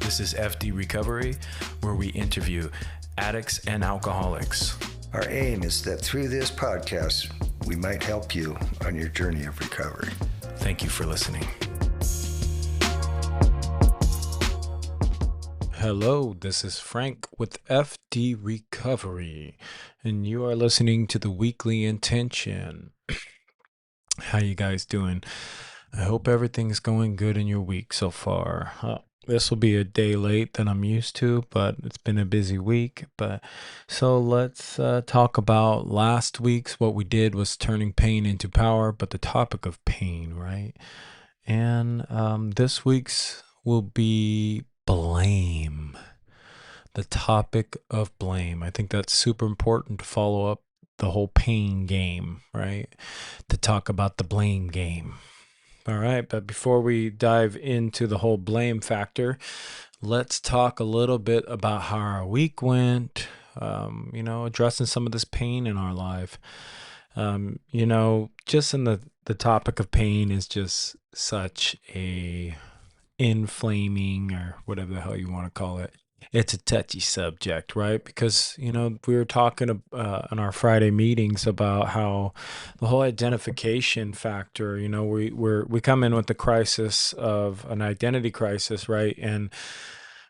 This is F.D. Recovery, where we interview addicts and alcoholics. Our aim is that through this podcast, we might help you on your journey of recovery. Thank you for listening. Hello, this is Frank with F.D. Recovery, and you are listening to the Weekly Intention. How you guys doing? I hope everything's going good in your week so far. This will be a day late than I'm used to, but it's been a busy week. So let's talk about last week's. What we did was turning pain into power, but the topic of pain, right? And this week's will be blame. The topic of blame. I think that's super important to follow up the whole pain game, right? To talk about the blame game. All right, but before we dive into the whole blame factor, let's talk a little bit about how our week went, addressing some of this pain in our life. Just in the topic of pain is just such a inflaming, or whatever the hell you want to call it. It's a touchy subject, right? Because, we were talking on our Friday meetings about how the whole identification factor, we come in with the crisis of an identity crisis, right? And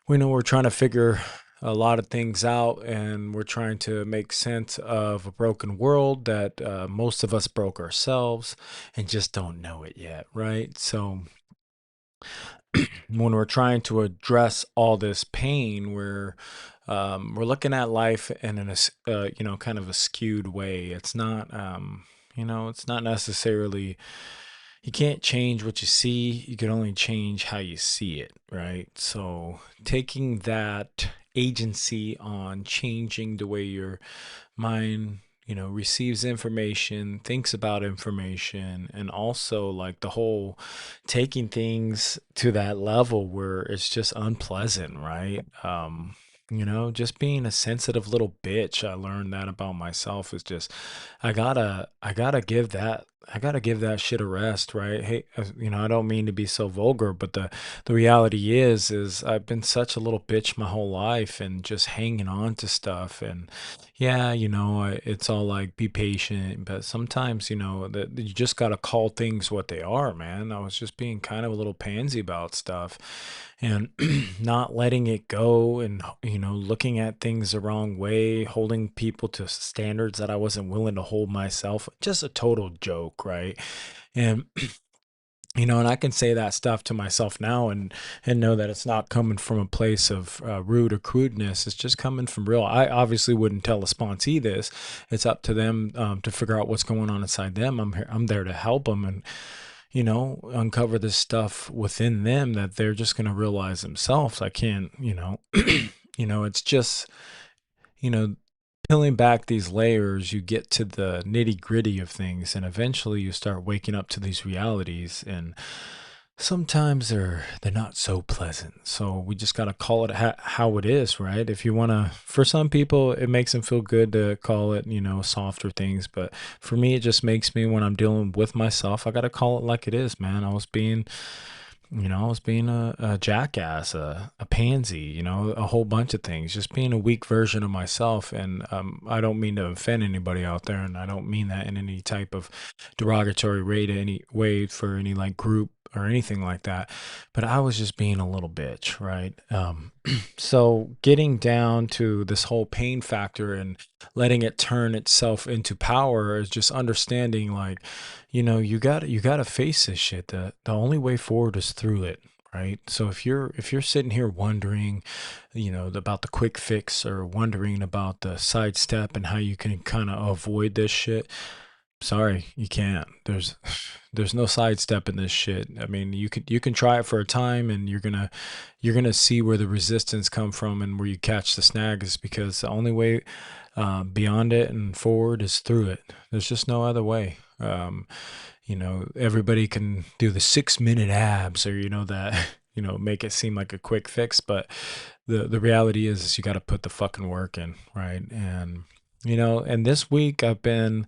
we know we're trying to figure a lot of things out, and we're trying to make sense of a broken world that most of us broke ourselves and just don't know it yet, right? So when we're trying to address all this pain, we're looking at life in a kind of a skewed way. It's not it's not necessarily, you can't change what you see. You can only change how you see it, right? So taking that agency on changing the way your mind receives information, thinks about information, and also like the whole taking things to that level where it's just unpleasant, right? Just being a sensitive little bitch. I learned that about myself is just, I gotta give that shit a rest, right? Hey, I don't mean to be so vulgar, but the reality is I've been such a little bitch my whole life and just hanging on to stuff. And yeah, it's all like, be patient, but sometimes, that you just got to call things what they are, man. I was just being kind of a little pansy about stuff and not letting it go, and, looking at things the wrong way, holding people to standards that I wasn't willing to hold myself. Just a total joke, right? And and I can say that stuff to myself now and know that it's not coming from a place of rude or crudeness. It's just coming from real. I obviously wouldn't tell a sponsee this. It's up to them to figure out what's going on inside them. I'm there to help them and, uncover this stuff within them that they're just going to realize themselves. I can't, it's just, peeling back these layers, you get to the nitty gritty of things, and eventually you start waking up to these realities, and sometimes they're not so pleasant. So we just got to call it how it is, right? If you want to, for some people, it makes them feel good to call it, softer things. But for me, it just makes me, when I'm dealing with myself, I got to call it like it is, man. I was being a jackass, a pansy, a whole bunch of things, just being a weak version of myself. And I don't mean to offend anybody out there, and I don't mean that in any type of derogatory way to any way for any like group or anything like that. But I was just being a little bitch, right? So getting down to this whole pain factor and letting it turn itself into power is just understanding, like, you got to face this shit. The only way forward is through it, right? So if you're sitting here wondering, about the quick fix, or wondering about the sidestep and how you can kind of avoid this shit, sorry, you can't. There's no sidestep in this shit. I mean, you can try it for a time, and you're gonna see where the resistance come from and where you catch the snag, is because the only way beyond it and forward is through it. There's just no other way. Everybody can do the 6-minute abs, or that make it seem like a quick fix, but the reality is you got to put the fucking work in, right? And And this week I've been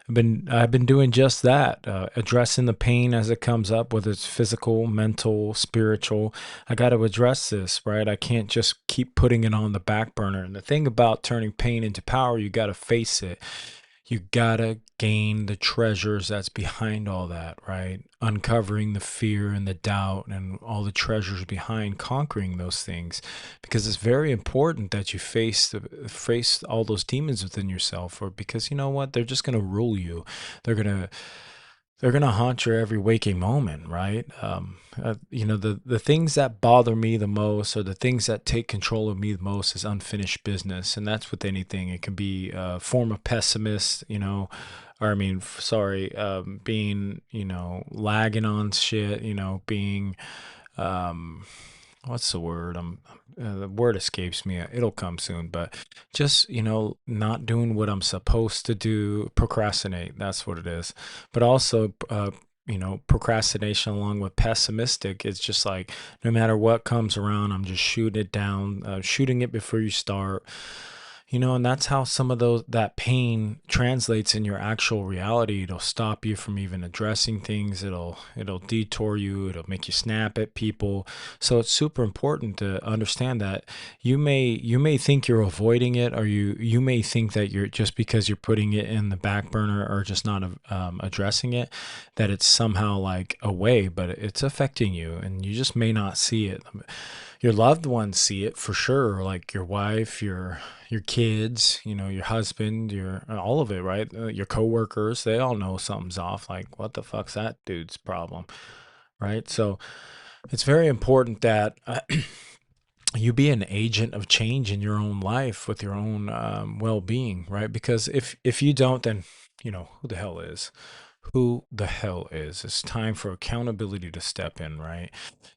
doing just that, addressing the pain as it comes up, whether it's physical, mental, spiritual. I got to address this, right? I can't just keep putting it on the back burner. And the thing about turning pain into power, you got to face it. You gotta gain the treasures that's behind all that, right? Uncovering the fear and the doubt and all the treasures behind conquering those things, because it's very important that you face all those demons within yourself, or because you know what, they're just gonna rule you. They're gonna they're gonna haunt your every waking moment, right? The things that bother me the most, or the things that take control of me the most, is unfinished business, and that's with anything. It can be a form of pessimist, or I mean, sorry, being lagging on shit, being um, what's the word? The word escapes me. It'll come soon, but just not doing what I'm supposed to do, procrastinate. That's what it is. But also, procrastination along with pessimistic. It's just like no matter what comes around, I'm just shooting it down, shooting it before you start. And that's how some of that pain translates in your actual reality. It'll stop you from even addressing things. It'll detour you. It'll make you snap at people. So it's super important to understand that you may think you're avoiding it, or you may think that you're, just because you're putting it in the back burner or just not addressing it, that it's somehow like away, but it's affecting you, and you just may not see it. Your loved ones see it for sure, like your wife, your kids, your husband, your all of it, right? Your coworkers, they all know something's off. Like, what the fuck's that dude's problem, right? So it's very important that you be an agent of change in your own life with your own well-being, right? Because if you don't, then who the hell is? Who the hell is? It's time for accountability to step in, right?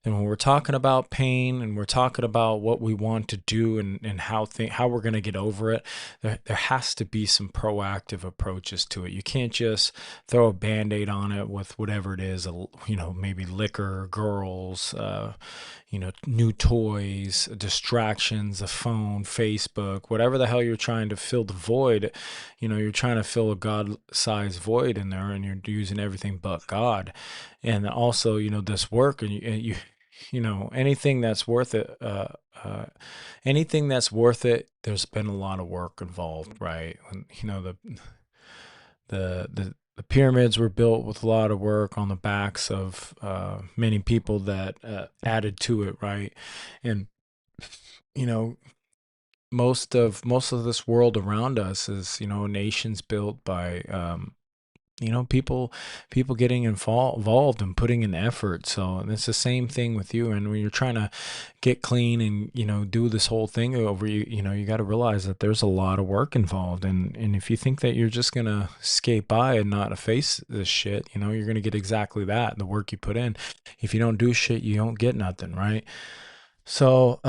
And when we're talking about pain and we're talking about what we want to do, and how we're going to get over it, there has to be some proactive approaches to it. You can't just throw a band-aid on it with whatever it is, maybe liquor, girls, new toys, distractions, a phone, Facebook, whatever the hell you're trying to fill the void. You're trying to fill a God-sized void in there, and you're using everything but God. And also, this work, and anything that's worth it, anything that's worth it, there's been a lot of work involved, right? And, the pyramids were built with a lot of work on the backs of many people that added to it, right? And you know, most of this world around us is nations built by people getting involved and putting in effort. So it's the same thing with you. And when you're trying to get clean and do this whole thing over, you got to realize that there's a lot of work involved. And if you think that you're just gonna skate by and not face this shit, you're gonna get exactly that, the work you put in. If you don't do shit, you don't get nothing, right? So,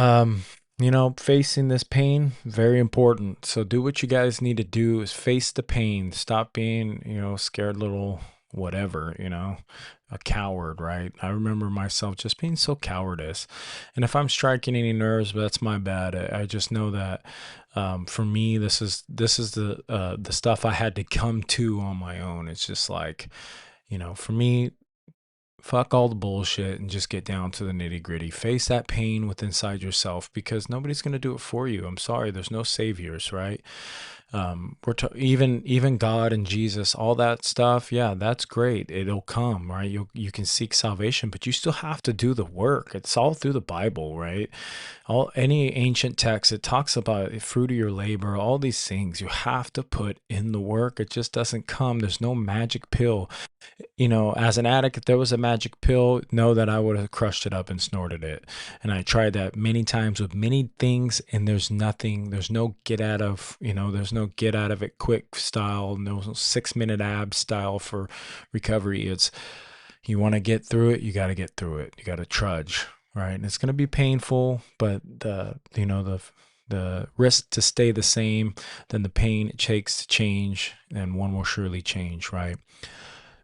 facing this pain, very important. So do what you guys need to do, is face the pain. Stop being, scared little whatever, a coward, right? I remember myself just being so cowardice. And if I'm striking any nerves, that's my bad. I just know that for me, this is the stuff I had to come to on my own. It's just like, for me, fuck all the bullshit and just get down to the nitty gritty. Face that pain with inside yourself, because nobody's going to do it for you. I'm sorry. There's no saviors, right? Even God and Jesus, all that stuff. Yeah, that's great. It'll come, right? You can seek salvation, but you still have to do the work. It's all through the Bible, right? Any ancient text, it talks about the fruit of your labor, all these things. You have to put in the work. It just doesn't come. There's no magic pill. As an addict, if there was a magic pill, know that I would have crushed it up and snorted it. And I tried that many times with many things, and there's no get out of, there's no get out of it quick style, no 6-minute ab style for recovery. It's, you want to get through it, you got to get through it. You got to trudge, right? And it's going to be painful, but the risk to stay the same, then the pain it takes to change, and one will surely change, right?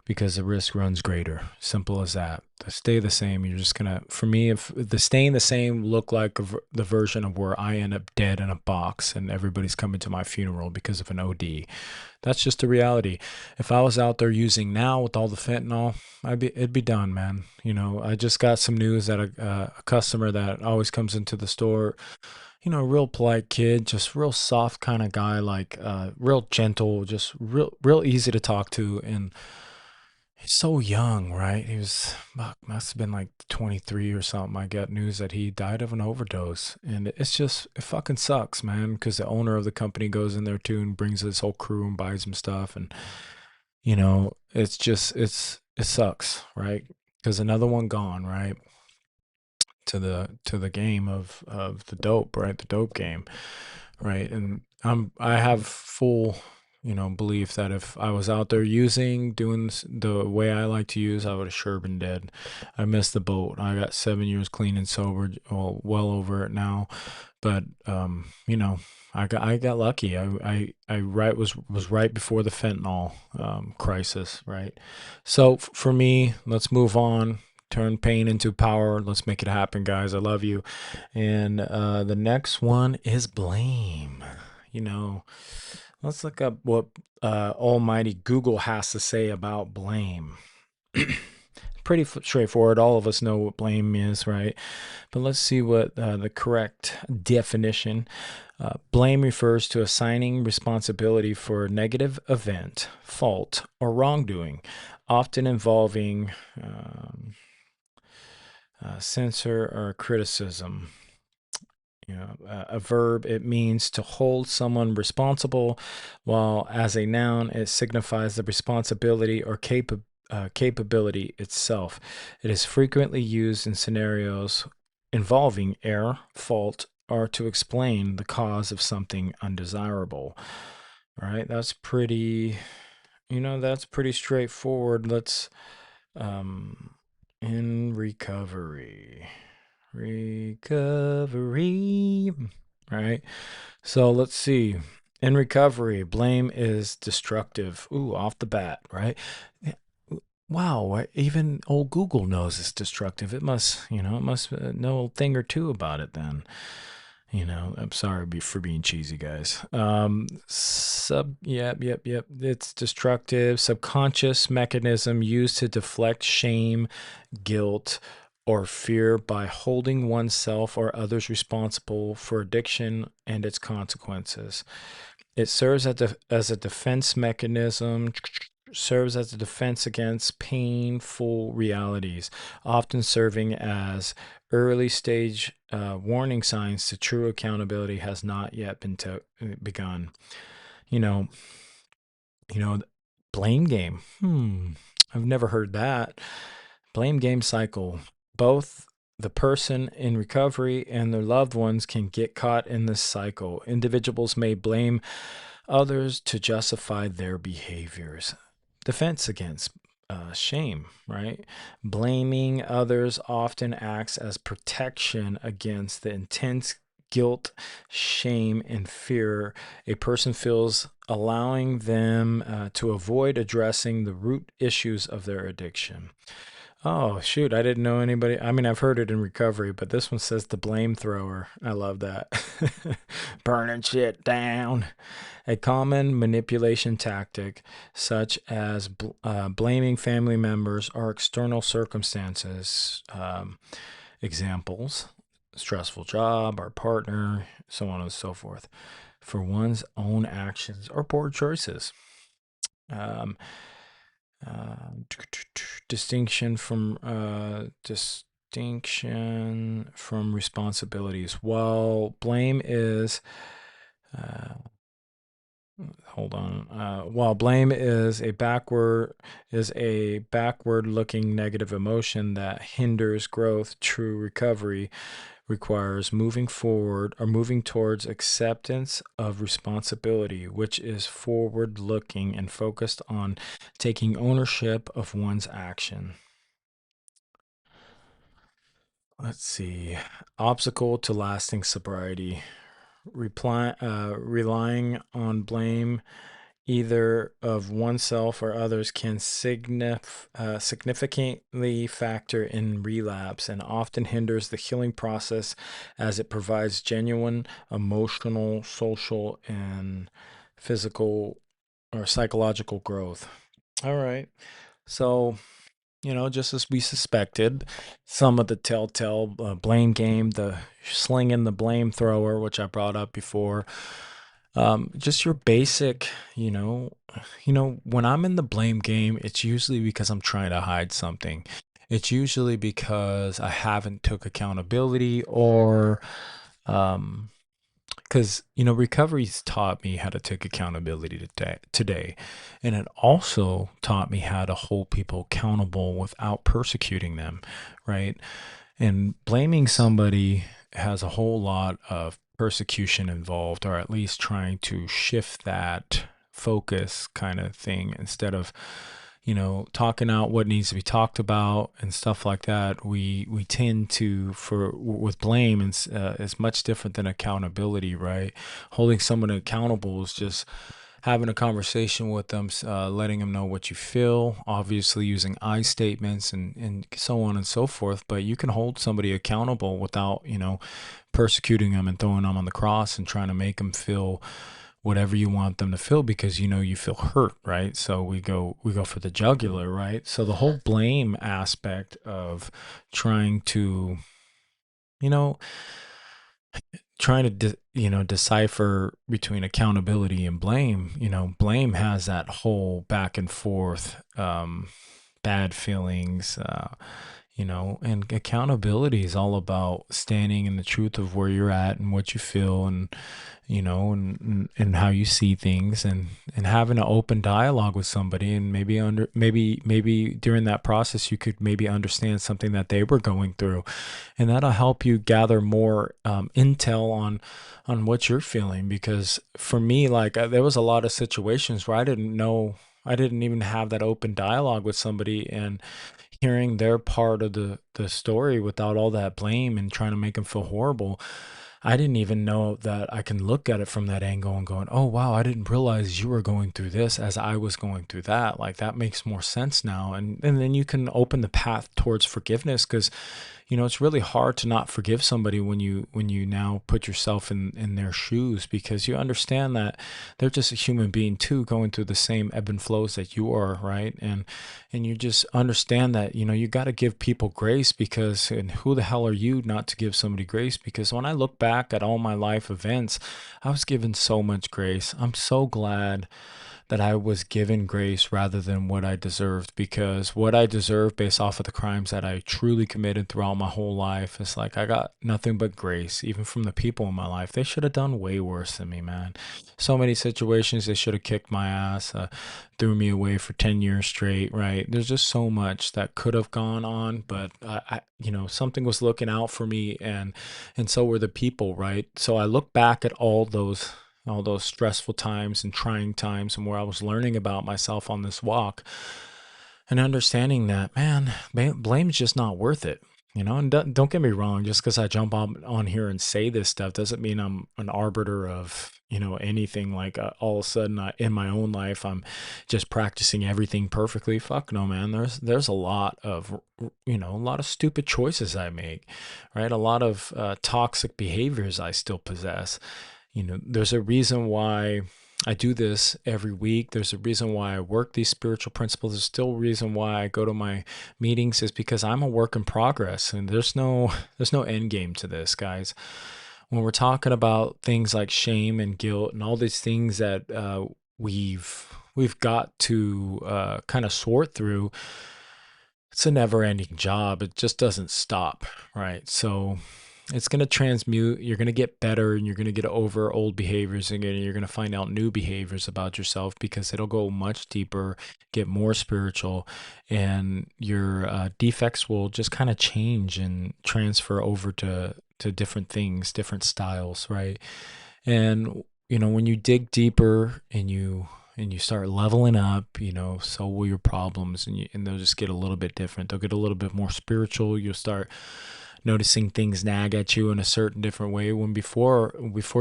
because the risk runs greater. Simple as that. To stay the same, you're just gonna. For me, if the staying the same look like the version of where I end up dead in a box and everybody's coming to my funeral because of an OD, that's just the reality. If I was out there using now with all the fentanyl, it'd be done, man. I just got some news that a customer that always comes into the store, real polite kid, just real soft kind of guy, like real gentle, just real easy to talk to, and he's so young, right? He was must have been like 23 or something. I got news that he died of an overdose, and it fucking sucks, man. Because the owner of the company goes in there too and brings his whole crew and buys him stuff, and it sucks, right? Because another one gone, right? To the game of the dope, right? The dope game, right? And I have full, belief that if I was out there doing the way I like to use, I would have sure been dead. I missed the boat. I got 7 years clean and sober, well over it now, but I got lucky. Was right before the fentanyl crisis, right? So for me, let's move on. Turn pain into power. Let's make it happen, guys. I love you. And the next one is blame. Let's look up what almighty Google has to say about blame. Pretty straightforward. All of us know what blame is, right? But let's see what the correct definition. Blame refers to assigning responsibility for a negative event, fault, or wrongdoing, often involving censor or criticism. A verb, it means to hold someone responsible, while as a noun, it signifies the responsibility or capability itself. It is frequently used in scenarios involving error, fault, or to explain the cause of something undesirable. All right, that's pretty straightforward. Let's in recovery. Recovery. Right. So let's see. In recovery, blame is destructive. Ooh, off the bat, right? Wow, even old Google knows it's destructive. It must know a thing or two about it then. I'm sorry for being cheesy, guys. Yep. It's destructive, subconscious mechanism used to deflect shame, guilt, or fear by holding oneself or others responsible for addiction and its consequences. It serves as a defense mechanism, serves as a defense against painful realities, often serving as early stage warning signs to true accountability has not yet begun. You know, blame game. I've never heard that. Blame game cycle. Both the person in recovery and their loved ones can get caught in this cycle. Individuals may blame others to justify their behaviors. Defense against shame, right? Blaming others often acts as protection against the intense guilt, shame, and fear a person feels, allowing them to avoid addressing the root issues of their addiction. Oh, shoot. I didn't know anybody. I mean, I've heard it in recovery, but this one says the blame thrower. I love that. Burning shit down. A common manipulation tactic, such as blaming family members or external circumstances. Examples: stressful job, our partner, so on and so forth, for one's own actions or poor choices. Um, distinction from responsibilities. While blame is while blame is a backward-looking negative emotion that hinders growth, true recovery requires moving forward or moving towards acceptance of responsibility, which is forward looking and focused on taking ownership of one's action. Let's see. Obstacle to lasting sobriety. Relying on blame either of oneself or others can significantly factor in relapse and often hinders the healing process as it provides genuine emotional, social, and physical or psychological growth. All right. So, just as we suspected, some of the telltale blame game, the slinging the blame thrower, which I brought up before, just your basic, when I'm in the blame game, it's usually because I'm trying to hide something. It's usually because I haven't took accountability or because recovery's taught me how to take accountability today, and it also taught me how to hold people accountable without persecuting them, right? And blaming somebody has a whole lot of persecution involved, or at least trying to shift that focus kind of thing instead of talking out what needs to be talked about and stuff like that. We tend to, for with blame, it's much different than accountability, right? Holding someone accountable is just having a conversation with them, letting them know what you feel, obviously using I statements and so on and so forth. But you can hold somebody accountable without, persecuting them and throwing them on the cross and trying to make them feel whatever you want them to feel because you feel hurt, right? So we go for the jugular, right? So the whole blame aspect of trying to, you know, decipher between accountability and blame. Blame has that whole back and forth, bad feelings, and accountability is all about standing in the truth of where you're at and what you feel and and how you see things, and having an open dialogue with somebody, and maybe during that process you could maybe understand something that they were going through, and that'll help you gather more intel on what you're feeling. Because for me, like, there was a lot of situations where I didn't even have that open dialogue with somebody, and hearing their part of the story without all that blame and trying to make them feel horrible, I didn't even know that I can look at it from that angle and going, oh, wow, I didn't realize you were going through this as I was going through that. Like, that makes more sense now. And then you can open the path towards forgiveness, because, it's really hard to not forgive somebody when you now put yourself in their shoes, because you understand that they're just a human being too, going through the same ebb and flows that you are, right? And you just understand that, you got to give people grace, because, and who the hell are you not to give somebody grace? Because when I look back at all my life events, I was given so much grace. I'm so glad that I was given grace rather than what I deserved, because what I deserved based off of the crimes that I truly committed throughout my whole life is like, I got nothing but grace, even from the people in my life. They should have done way worse than me, man. So many situations they should have kicked my ass, threw me away for 10 years straight, right? There's just so much that could have gone on, but something was looking out for me, and so were the people, right? So I look back at all those stressful times and trying times, and where I was learning about myself on this walk, and understanding that, man, blame is just not worth it. And don't get me wrong, just because I jump on here and say this stuff doesn't mean I'm an arbiter of, anything. Like, all of a sudden in my own life, I'm just practicing everything perfectly. Fuck no, man. There's a lot of, a lot of stupid choices I make, right? A lot of toxic behaviors I still possess. There's a reason why I do this every week. There's a reason why I work these spiritual principles. There's still a reason why I go to my meetings, is because I'm a work in progress, and there's no end game to this, guys. When we're talking about things like shame and guilt and all these things that we've got to kind of sort through, it's a never-ending job. It just doesn't stop, right? So it's going to transmute. You're going to get better, and you're going to get over old behaviors again, and you're going to find out new behaviors about yourself, because it'll go much deeper, get more spiritual, and your defects will just kind of change and transfer over to different things, different styles, right? And when you dig deeper and you start leveling up, so will your problems, and they'll just get a little bit different. They'll get a little bit more spiritual. You'll start noticing things nag at you in a certain different way, when before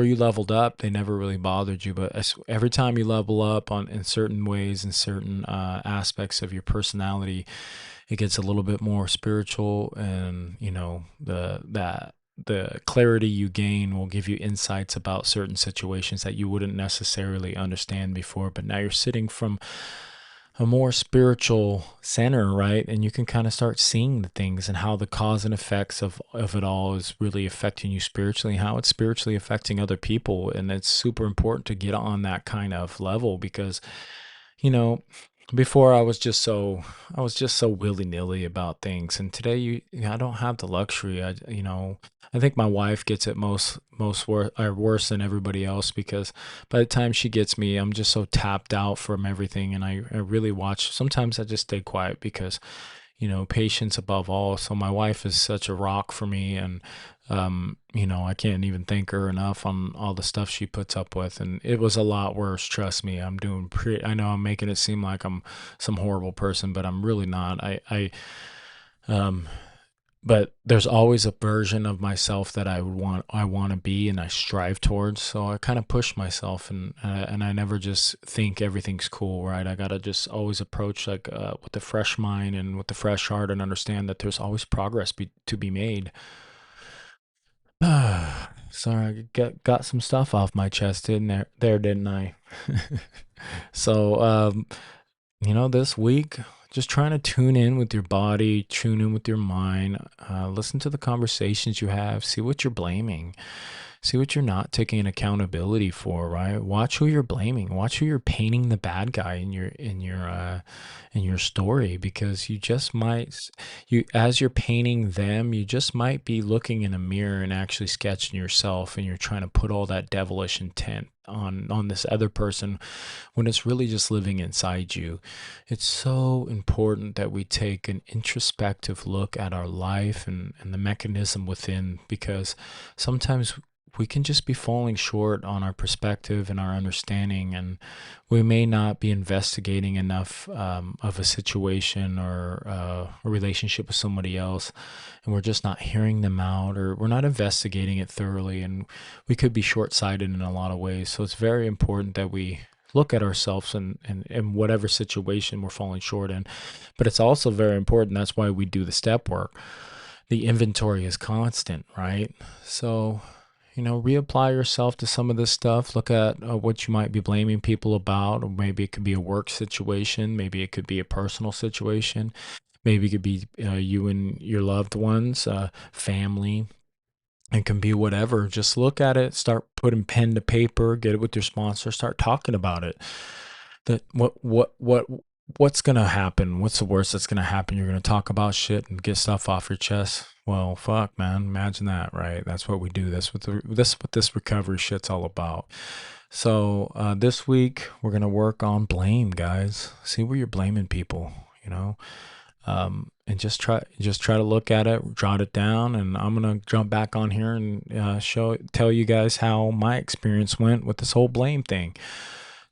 you leveled up, they never really bothered you. But every time you level up in certain ways, in certain aspects of your personality, it gets a little bit more spiritual, and the clarity you gain will give you insights about certain situations that you wouldn't necessarily understand before. But now you're sitting from a more spiritual center, right? And you can kind of start seeing the things and how the cause and effects of it all is really affecting you spiritually, and how it's spiritually affecting other people. And it's super important to get on that kind of level, because, before I was just so willy-nilly about things. And today I don't have the luxury. I think my wife gets it worse than everybody else, because by the time she gets me, I'm just so tapped out from everything. And I really watch. Sometimes I just stay quiet because, patience above all. So my wife is such a rock for me. And, I can't even thank her enough on all the stuff she puts up with. And it was a lot worse. Trust me. I know I'm making it seem like I'm some horrible person, but I'm really not. But there's always a version of myself that I want to be, and I strive towards. So I kind of push myself, and I never just think everything's cool, right? I gotta just always approach with a fresh mind and with a fresh heart, and understand that there's always progress to be made. Sorry, I got some stuff off my chest, didn't I? So, this week, just trying to tune in with your body, tune in with your mind, listen to the conversations you have, see what you're blaming, see what you're not taking accountability for, right? Watch who you're blaming, watch who you're painting the bad guy in your story, because as you're painting them, you just might be looking in a mirror and actually sketching yourself, and you're trying to put all that devilish intent on this other person, when it's really just living inside you. It's so important that we take an introspective look at our life and the mechanism within, because sometimes we can just be falling short on our perspective and our understanding, and we may not be investigating enough of a situation or a relationship with somebody else, and we're just not hearing them out, or we're not investigating it thoroughly, and we could be short-sighted in a lot of ways. So it's very important that we look at ourselves in whatever situation we're falling short in. But it's also very important, that's why we do the step work. The inventory is constant, right? So reapply yourself to some of this stuff. Look at what you might be blaming people about, or maybe it could be a work situation, maybe it could be a personal situation, maybe it could be you and your loved ones, family. It can be whatever. Just look at it, start putting pen to paper, get it with your sponsor, start talking about it. That what's gonna happen? What's the worst that's gonna happen? You're gonna talk about shit and get stuff off your chest. Well, fuck, man. Imagine that, right? That's what we do. That's what this recovery shit's all about. So this week we're gonna work on blame, guys. See where you're blaming people, and just try to look at it, jot it down. And I'm gonna jump back on here and tell you guys how my experience went with this whole blame thing.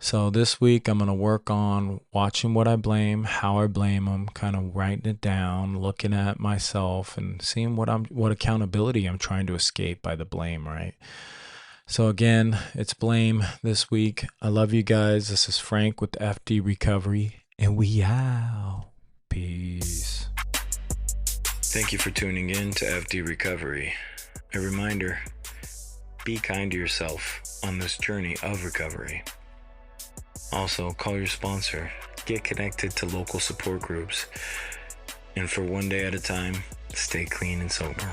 So this week I'm going to work on watching what I blame, how I blame them, kind of writing it down, looking at myself and seeing what accountability I'm trying to escape by the blame, right? So again, it's blame this week. I love you guys. This is Frank with F.D. Recovery, and we out. Peace. Thank you for tuning in to F.D. Recovery. A reminder, be kind to yourself on this journey of recovery. Also, call your sponsor, get connected to local support groups, and for one day at a time, stay clean and sober.